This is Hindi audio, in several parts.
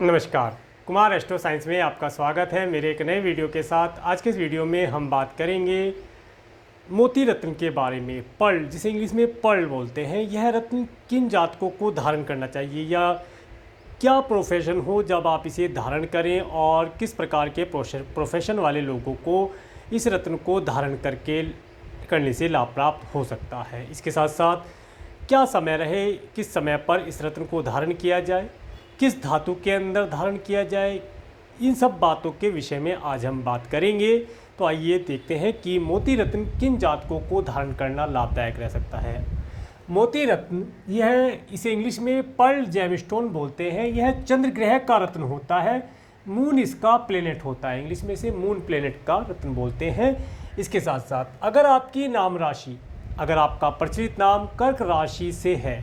नमस्कार, कुमार एस्ट्रो साइंस में आपका स्वागत है मेरे एक नए वीडियो के साथ। आज के इस वीडियो में हम बात करेंगे मोती रत्न के बारे में। पर्ल, जिसे इंग्लिश में पर्ल बोलते हैं, यह रत्न किन जातकों को धारण करना चाहिए या क्या प्रोफेशन हो जब आप इसे धारण करें, और किस प्रकार के प्रोफेशन वाले लोगों को इस रत्न को धारण करने से लाभ प्राप्त हो सकता है। इसके साथ साथ क्या समय रहे, किस समय पर इस रत्न को धारण किया जाए, किस धातु के अंदर धारण किया जाए, इन सब बातों के विषय में आज हम बात करेंगे। तो आइए देखते हैं कि मोती रत्न किन जातकों को धारण करना लाभदायक रह सकता है। मोती रत्न, इसे इंग्लिश में पर्ल जेमस्टोन बोलते हैं। यह चंद्र ग्रह का रत्न होता है। मून इसका प्लेनेट होता है, इंग्लिश में इसे मून प्लेनेट का रत्न बोलते हैं। इसके साथ साथ अगर आपकी नाम राशि, अगर आपका प्रचलित नाम कर्क राशि से है,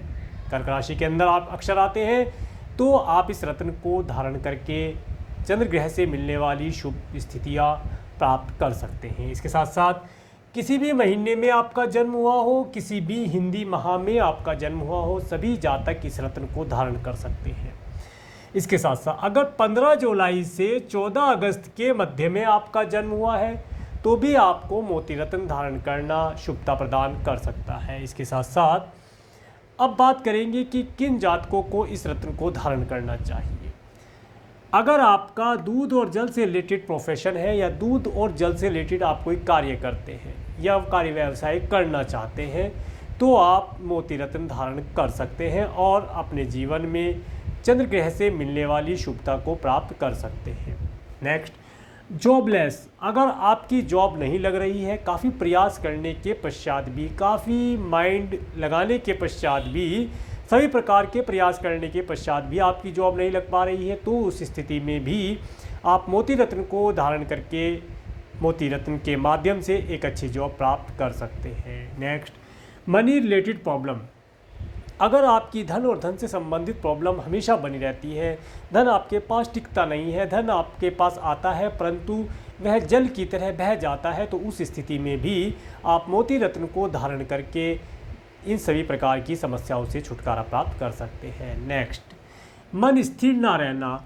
कर्क राशि के अंदर आप अक्षर आते हैं, तो आप इस रत्न को धारण करके चंद्र ग्रह से मिलने वाली शुभ स्थितियाँ प्राप्त कर सकते हैं। इसके साथ साथ किसी भी महीने में आपका जन्म हुआ हो, किसी भी हिंदी माह में आपका जन्म हुआ हो, सभी जातक इस रत्न को धारण कर सकते हैं। इसके साथ साथ अगर 15 जुलाई से 14 अगस्त के मध्य में आपका जन्म हुआ है तो भी आपको मोती रत्न धारण करना शुभता प्रदान कर सकता है। इसके साथ साथ अब बात करेंगे कि किन जातकों को इस रत्न को धारण करना चाहिए। अगर आपका दूध और जल से रिलेटेड प्रोफेशन है या दूध और जल से रिलेटेड आप कोई कार्य करते हैं या कार्य व्यवसाय करना चाहते हैं तो आप मोती रत्न धारण कर सकते हैं और अपने जीवन में चंद्र ग्रह से मिलने वाली शुभता को प्राप्त कर सकते हैं। नेक्स्ट, जॉबलेस, अगर आपकी जॉब नहीं लग रही है, काफ़ी प्रयास करने के पश्चात भी, काफ़ी माइंड लगाने के पश्चात भी, सभी प्रकार के प्रयास करने के पश्चात भी आपकी जॉब नहीं लग पा रही है, तो उस स्थिति में भी आप मोती रत्न को धारण करके मोती रत्न के माध्यम से एक अच्छी जॉब प्राप्त कर सकते हैं। नेक्स्ट, मनी रिलेटेड प्रॉब्लम, अगर आपकी धन और धन से संबंधित प्रॉब्लम हमेशा बनी रहती है, धन आपके पास टिकता नहीं है, धन आपके पास आता है परंतु वह जल की तरह बह जाता है, तो उस स्थिति में भी आप मोती रत्न को धारण करके इन सभी प्रकार की समस्याओं से छुटकारा प्राप्त कर सकते हैं। नेक्स्ट, मन स्थिर ना रहना,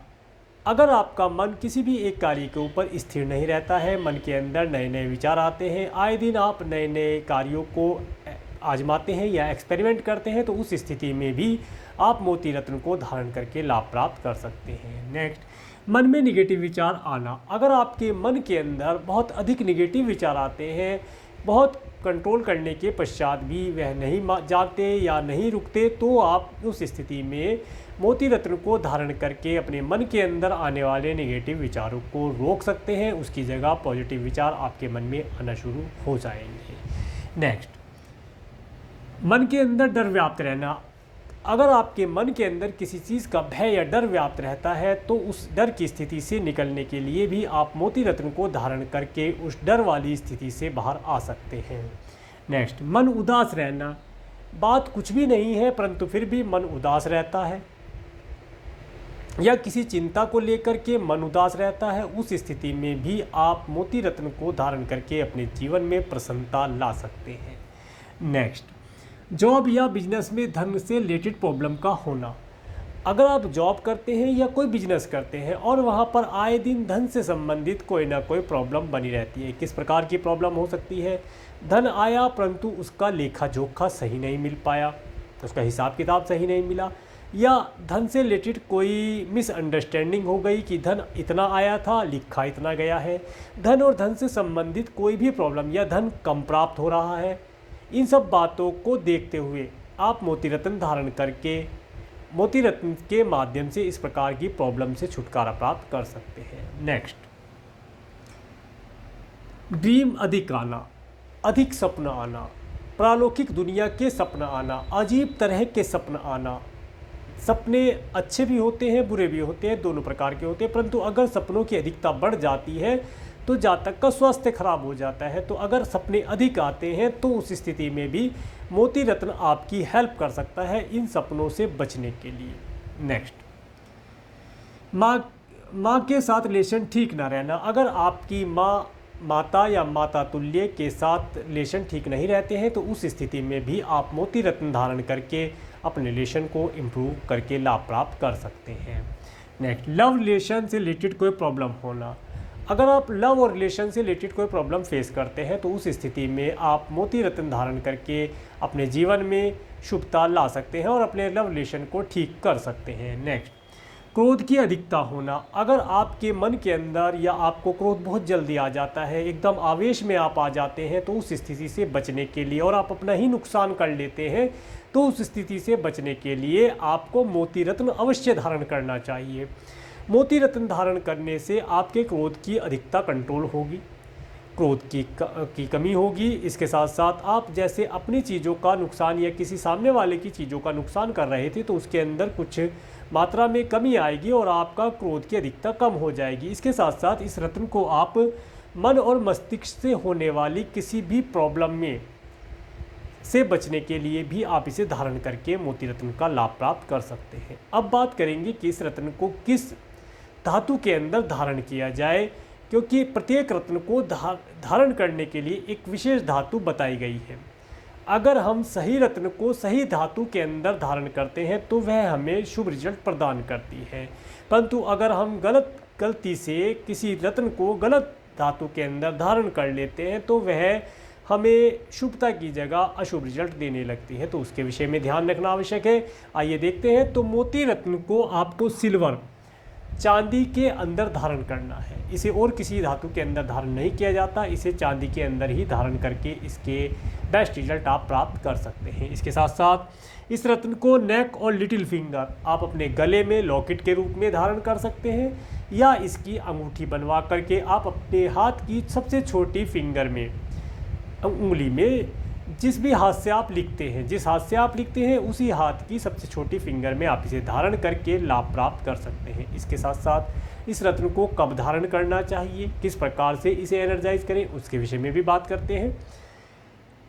अगर आपका मन किसी भी एक कार्य के ऊपर स्थिर नहीं रहता है, मन के अंदर नए नए विचार आते हैं, आए दिन आप नए नए कार्यों को आजमाते हैं या एक्सपेरिमेंट करते हैं, तो उस स्थिति में भी आप मोती रत्न को धारण करके लाभ प्राप्त कर सकते हैं। नेक्स्ट, मन में निगेटिव विचार आना, अगर आपके मन के अंदर बहुत अधिक निगेटिव विचार आते हैं, बहुत कंट्रोल करने के पश्चात भी वह नहीं जाते या नहीं रुकते, तो आप उस स्थिति में मोती रत्न को धारण करके अपने मन के अंदर आने वाले निगेटिव विचारों को रोक सकते हैं। उसकी जगह पॉजिटिव विचार आपके मन में आना शुरू हो जाएंगे। नेक्स्ट, मन के अंदर डर व्याप्त रहना, अगर आपके मन के अंदर किसी चीज़ का भय या डर व्याप्त रहता है तो उस डर की स्थिति से निकलने के लिए भी आप मोती रत्न को धारण करके उस डर वाली स्थिति से बाहर आ सकते हैं। नेक्स्ट, मन उदास रहना, बात कुछ भी नहीं है परंतु फिर भी मन उदास रहता है या किसी चिंता को लेकर के मन उदास रहता है, उस स्थिति में भी आप मोती रत्न को धारण करके अपने जीवन में प्रसन्नता ला सकते हैं। नेक्स्ट, जॉब या बिजनेस में धन से रिलेटेड प्रॉब्लम का होना, अगर आप जॉब करते हैं या कोई बिजनेस करते हैं और वहाँ पर आए दिन धन से संबंधित कोई ना कोई प्रॉब्लम बनी रहती है। किस प्रकार की प्रॉब्लम हो सकती है? धन आया परंतु उसका लेखा जोखा सही नहीं मिल पाया, उसका हिसाब किताब सही नहीं मिला, या धन से रिलेटेड कोई मिसअंडरस्टैंडिंग हो गई कि धन इतना आया था, लिखा इतना गया है। धन और धन से संबंधित कोई भी प्रॉब्लम या धन कम प्राप्त हो रहा है, इन सब बातों को देखते हुए आप मोती रत्न धारण करके मोती रत्न के माध्यम से इस प्रकार की प्रॉब्लम से छुटकारा प्राप्त कर सकते हैं। नेक्स्ट, ड्रीम अधिक आना, अधिक सपना आना, पारलौकिक दुनिया के सपना आना, अजीब तरह के सपना आना। सपने अच्छे भी होते हैं, बुरे भी होते हैं, दोनों प्रकार के होते हैं, परंतु अगर सपनों की अधिकता बढ़ जाती है तो जातक का स्वास्थ्य खराब हो जाता है। तो अगर सपने अधिक आते हैं तो उस स्थिति में भी मोती रत्न आपकी हेल्प कर सकता है इन सपनों से बचने के लिए। नेक्स्ट, माँ के साथ रिलेशन ठीक ना रहना, अगर आपकी माता या माता तुल्य के साथ रिलेशन ठीक नहीं रहते हैं तो उस स्थिति में भी आप मोती रत्न धारण करके अपने रिलेशन को इम्प्रूव करके लाभ प्राप्त कर सकते हैं। नेक्स्ट, लव रिलेशन से रिलेटेड कोई प्रॉब्लम होना। अगर आप लव और रिलेशन से रिलेटेड कोई प्रॉब्लम फेस करते हैं तो उस स्थिति में आप मोती रत्न धारण करके अपने जीवन में शुभता ला सकते हैं और अपने लव रिलेशन को ठीक कर सकते हैं। नेक्स्ट, क्रोध की अधिकता होना। अगर आपके मन के अंदर या आपको क्रोध बहुत जल्दी आ जाता है, एकदम आवेश में आप आ जाते हैं, तो उस स्थिति से बचने के लिए और आप अपना ही नुकसान कर लेते हैं, तो उस स्थिति से बचने के लिए आपको मोती रत्न अवश्य धारण करना चाहिए। मोती रत्न धारण करने से आपके क्रोध की अधिकता कंट्रोल होगी, क्रोध की कमी होगी। इसके साथ साथ आप जैसे अपनी चीज़ों का नुकसान या किसी सामने वाले की चीज़ों का नुकसान कर रहे थे तो उसके अंदर कुछ मात्रा में कमी आएगी और आपका क्रोध की अधिकता कम हो जाएगी। इसके साथ साथ इस रत्न को आप मन और मस्तिष्क से होने वाली किसी भी प्रॉब्लम में से बचने के लिए भी आप इसे धारण करके मोती रत्न का लाभ प्राप्त कर सकते हैं। अब बात करेंगे कि इस रत्न को किस धातु के अंदर धारण किया जाए, क्योंकि प्रत्येक रत्न को धारण करने के लिए एक विशेष धातु बताई गई है। अगर हम सही रत्न को सही धातु के अंदर धारण करते हैं तो वह हमें शुभ रिजल्ट प्रदान करती है, परंतु अगर हम गलती से किसी रत्न को गलत धातु के अंदर धारण कर लेते हैं तो वह हमें शुभता की जगह अशुभ रिजल्ट देने लगती है, तो उसके विषय में ध्यान रखना आवश्यक है। आइए देखते हैं। तो मोती रत्न को आपको सिल्वर चांदी के अंदर धारण करना है। इसे और किसी धातु के अंदर धारण नहीं किया जाता, इसे चांदी के अंदर ही धारण करके इसके बेस्ट रिजल्ट आप प्राप्त कर सकते हैं। इसके साथ साथ इस रत्न को नेक और लिटिल फिंगर आप अपने गले में लॉकेट के रूप में धारण कर सकते हैं, या इसकी अंगूठी बनवा करके आप अपने हाथ की सबसे छोटी फिंगर में, उंगली में, जिस भी हाथ से आप लिखते हैं उसी हाथ की सबसे छोटी फिंगर में आप इसे धारण करके लाभ प्राप्त कर सकते हैं। इसके साथ साथ इस रत्न को कब धारण करना चाहिए, किस प्रकार से इसे एनर्जाइज करें, उसके विषय में भी बात करते हैं।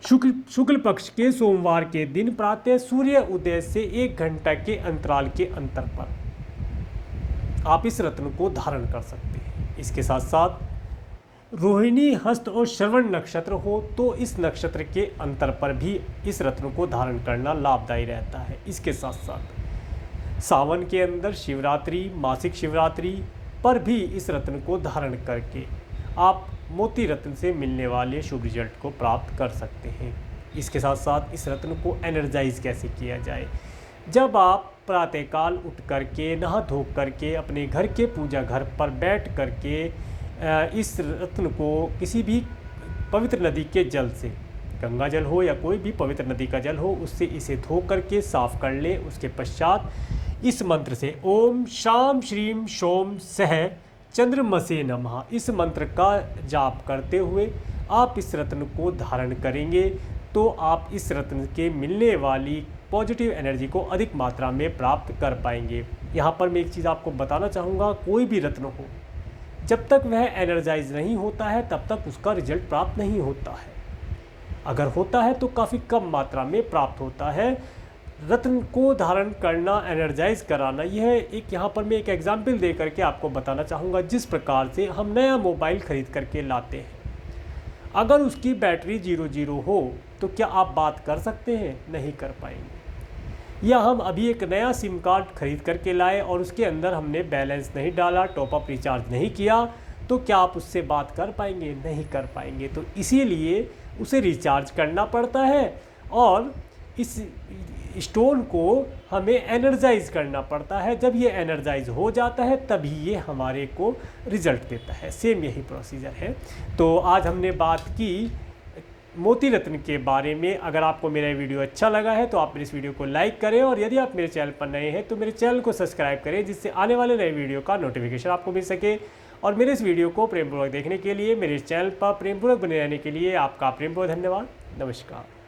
शुक्ल पक्ष के सोमवार के दिन प्रातः सूर्य उदय से 1 घंटा के अंतराल के अंतर पर आप इस रत्न को धारण कर सकते हैं। इसके साथ साथ रोहिणी, हस्त और श्रवण नक्षत्र हो तो इस नक्षत्र के अंतर पर भी इस रत्न को धारण करना लाभदायी रहता है। इसके साथ साथ सावन के अंदर शिवरात्रि, मासिक शिवरात्रि पर भी इस रत्न को धारण करके आप मोती रत्न से मिलने वाले शुभ रिजल्ट को प्राप्त कर सकते हैं। इसके साथ साथ इस रत्न को एनर्जाइज कैसे किया जाए, जब आप प्रातःकाल उठ करके नहा धो करके अपने घर के पूजा घर पर बैठ करके इस रत्न को किसी भी पवित्र नदी के जल से, गंगा जल हो या कोई भी पवित्र नदी का जल हो, उससे इसे धो करके साफ कर लें। उसके पश्चात इस मंत्र से ओम शाम श्रीम शोम सह चंद्रमसे नमः इस मंत्र का जाप करते हुए आप इस रत्न को धारण करेंगे तो आप इस रत्न के मिलने वाली पॉजिटिव एनर्जी को अधिक मात्रा में प्राप्त कर पाएंगे। यहाँ पर मैं एक चीज़ आपको बताना चाहूँगा, कोई भी रत्न हो जब तक वह एनर्जाइज नहीं होता है तब तक उसका रिजल्ट प्राप्त नहीं होता है। अगर होता है तो काफ़ी कम मात्रा में प्राप्त होता है। रत्न को धारण करना, एनर्जाइज कराना, यह एक यहाँ पर मैं एक एग्जाम्पल दे करके आपको बताना चाहूँगा। जिस प्रकार से हम नया मोबाइल ख़रीद करके लाते हैं, अगर उसकी बैटरी 0 हो तो क्या आप बात कर सकते हैं? नहीं कर पाएंगे। या हम अभी एक नया सिम कार्ड खरीद करके लाए और उसके अंदर हमने बैलेंस नहीं डाला, टॉपअप रिचार्ज नहीं किया, तो क्या आप उससे बात कर पाएंगे? नहीं कर पाएंगे। तो इसीलिए उसे रिचार्ज करना पड़ता है और इस स्टोन को हमें एनर्जाइज करना पड़ता है। जब ये एनर्जाइज हो जाता है तभी ये हमारे को रिजल्ट देता है। सेम यही प्रोसीजर है। तो आज हमने बात की मोती रत्न के बारे में। अगर आपको मेरा वीडियो अच्छा लगा है तो आप मेरे इस वीडियो को लाइक करें और यदि आप मेरे चैनल पर नए हैं तो मेरे चैनल को सब्सक्राइब करें, जिससे आने वाले नए वीडियो का नोटिफिकेशन आपको मिल सके। और मेरे इस वीडियो को प्रेमपूर्वक देखने के लिए, मेरे इस चैनल पर प्रेमपूर्वक बने रहने के लिए आपका प्रेमपूर्वक धन्यवाद। नमस्कार।